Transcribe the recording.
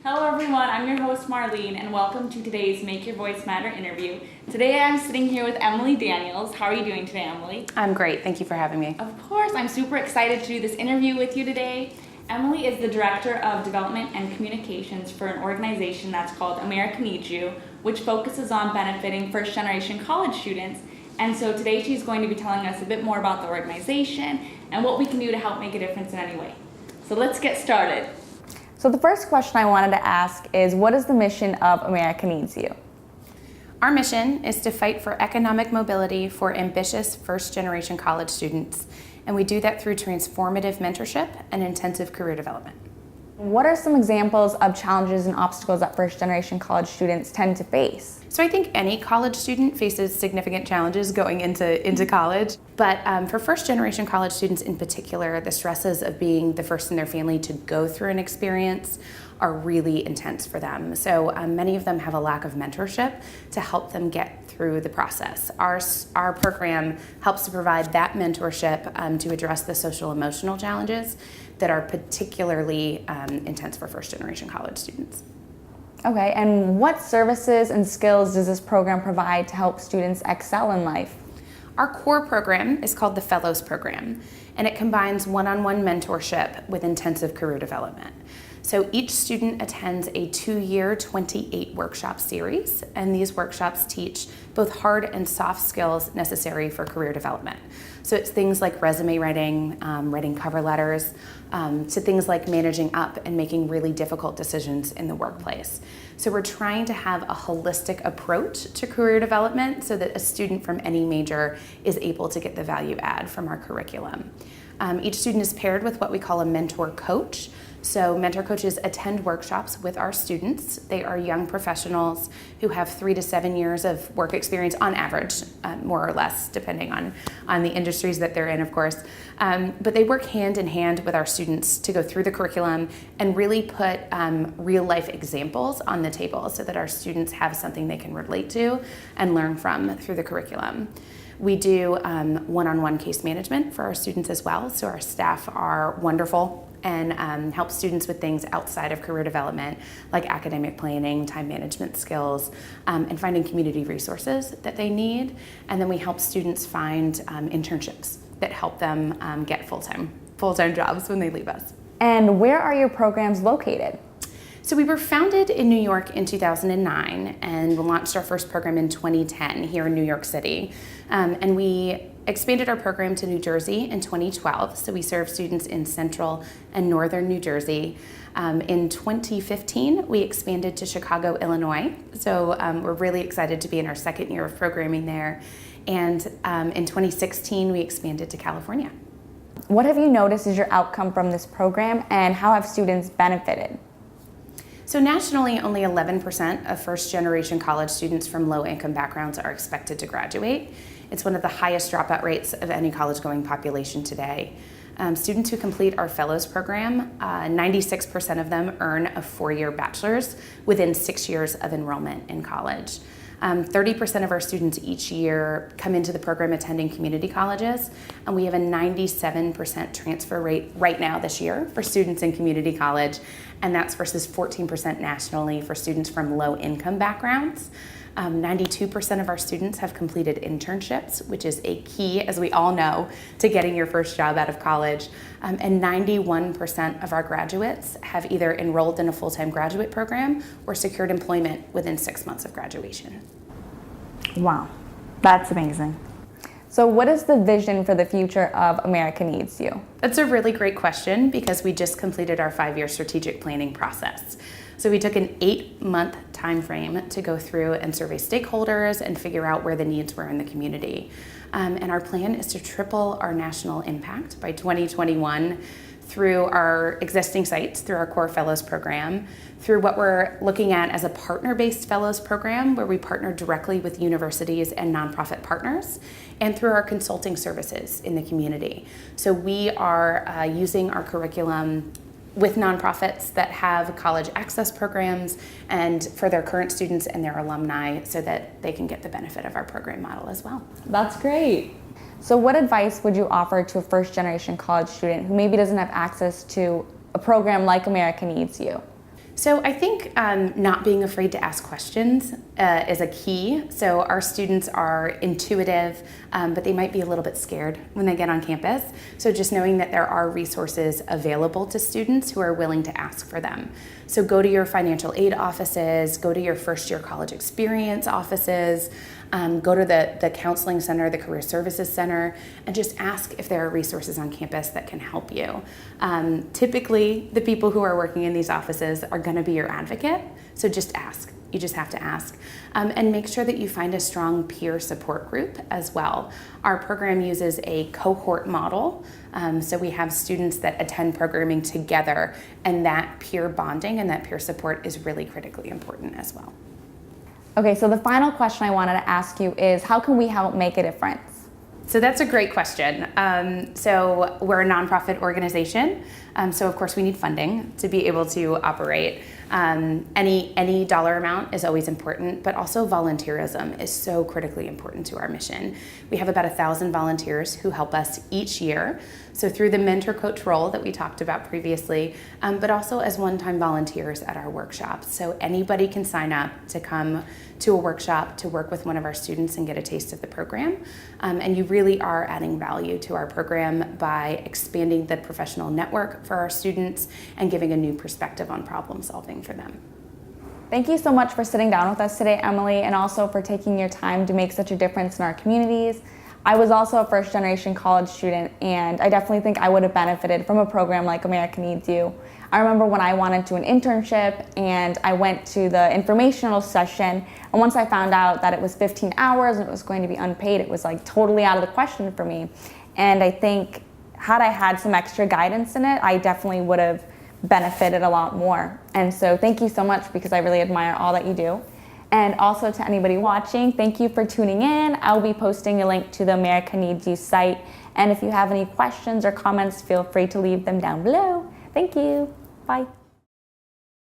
Hello everyone, I'm your host Marlene and welcome to today's Make Your Voice Matter interview. Today I'm sitting here with Emily Daniels. How are you doing today, Emily? I'm great, thank you for having me. Of course, I'm super excited to do this interview with you today. Emily is the Director of Development and Communications for an organization that's called America Needs You, which focuses on benefiting first-generation college students. And so today she's going to be telling us a bit more about the organization and what we can do to help make a difference in any way. So let's get started. So the first question I wanted to ask is, what is the mission of America Needs You? Our mission is to fight for economic mobility for ambitious first-generation college students, and we do that through transformative mentorship and intensive career development. What are some examples of challenges and obstacles that first-generation college students tend to face? So I think any college student faces significant challenges going into college, but for first-generation college students in particular, the stresses of being the first in their family to go through an experience are really intense for them. So many of them have a lack of mentorship to help them get through the process. Our program helps to provide that mentorship to address the social emotional challenges that are particularly intense for first-generation college students. Okay, and what services and skills does this program provide to help students excel in life? Our core program is called the Fellows Program, and it combines one-on-one mentorship with intensive career development. So each student attends a 2-year, 28-workshop series, and these workshops teach both hard and soft skills necessary for career development. So it's things like resume writing, writing cover letters, to things like managing up and making really difficult decisions in the workplace. So we're trying to have a holistic approach to career development so that a student from any major is able to get the value add from our curriculum. Each student is paired with what we call a mentor coach. So mentor coaches attend workshops with our students. They are young professionals who have 3 to 7 years of work experience on average, more or less, depending on the industries that they're in, of course. But they work hand in hand with our students to go through the curriculum and really put real life examples on the table so that our students have something they can relate to and learn from through the curriculum. We do one-on-one case management for our students as well, so our staff are wonderful and help students with things outside of career development, like academic planning, time management skills, and finding community resources that they need. And then we help students find internships that help them get full-time jobs when they leave us. And where are your programs located? So we were founded in New York in 2009 and launched our first program in 2010 here in New York City. And we expanded our program to New Jersey in 2012, so we serve students in central and northern New Jersey. In 2015, we expanded to Chicago, Illinois, so we're really excited to be in our second year of programming there. And in 2016, we expanded to California. What have you noticed is your outcome from this program, and how have students benefited? So nationally, only 11% of first-generation college students from low-income backgrounds are expected to graduate. It's one of the highest dropout rates of any college-going population today. Students who complete our Fellows Program, 96% of them earn a 4-year bachelor's within 6 years of enrollment in college. 30% of our students each year come into the program attending community colleges, and we have a 97% transfer rate right now this year for students in community college, and that's versus 14% nationally for students from low-income backgrounds. 92% of our students have completed internships, which is a key, as we all know, to getting your first job out of college. And 91% of our graduates have either enrolled in a full-time graduate program or secured employment within 6 months of graduation. Wow, that's amazing. So what is the vision for the future of America Needs You? That's a really great question because we just completed our 5-year strategic planning process. So we took an 8-month time frame to go through and survey stakeholders and figure out where the needs were in the community. And our plan is to triple our national impact by 2021 through our existing sites, through our core Fellows Program, through what we're looking at as a partner-based Fellows Program where we partner directly with universities and nonprofit partners, and through our consulting services in the community. So we are using our curriculum with nonprofits that have college access programs and for their current students and their alumni so that they can get the benefit of our program model as well. That's great. So what advice would you offer to a first-generation college student who maybe doesn't have access to a program like America Needs You? So I think not being afraid to ask questions is a key. So our students are intuitive, but they might be a little bit scared when they get on campus. So just knowing that there are resources available to students who are willing to ask for them. So go to your financial aid offices, go to your first year college experience offices, go to the counseling center, the career services center, and just ask if there are resources on campus that can help you. Typically, the people who are working in these offices are going to be your advocate, so just ask. You just have to ask. And make sure that you find a strong peer support group as well. Our program uses a cohort model, so we have students that attend programming together, and that peer bonding and that peer support is really critically important as well. Okay, so the final question I wanted to ask you is, how can we help make a difference? So that's a great question. So we're a nonprofit organization, so of course we need funding to be able to operate. Any dollar amount is always important, but also volunteerism is so critically important to our mission. We have about 1,000 volunteers who help us each year. So through the mentor coach role that we talked about previously, but also as one-time volunteers at our workshops. So anybody can sign up to come to a workshop to work with one of our students and get a taste of the program. And you really are adding value to our program by expanding the professional network for our students and giving a new perspective on problem solving for them. Thank you so much for sitting down with us today, Emily, and also for taking your time to make such a difference in our communities. I was also a first-generation college student, and I definitely think I would have benefited from a program like America Needs You. I remember when I wanted to do an internship, and I went to the informational session, and once I found out that it was 15 hours and it was going to be unpaid, it was like totally out of the question for me. And I think had I had some extra guidance in it, I definitely would have benefited a lot more. And so thank you so much, because I really admire all that you do. And also to anybody watching, thank you for tuning in. I'll be posting a link to the America Needs You site. And if you have any questions or comments, feel free to leave them down below. Thank you. Bye.